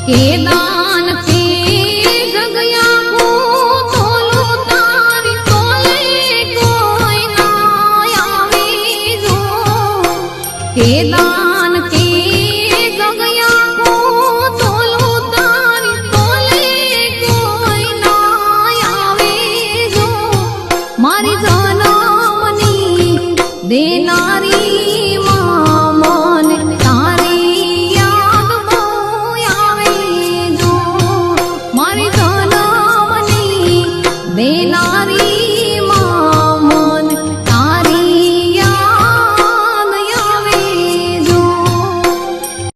કે દાન કે જગ્યા કો તોલું તારી તોલે કોઈ ના આવે જો કે દાન કે જગ્યા કો તોલું તારી તોલે કોઈ ના આવે જો મારી જનમની દેનારી માં મને તારી યાદ બહુ આવે જો મારી જનમની દેનારી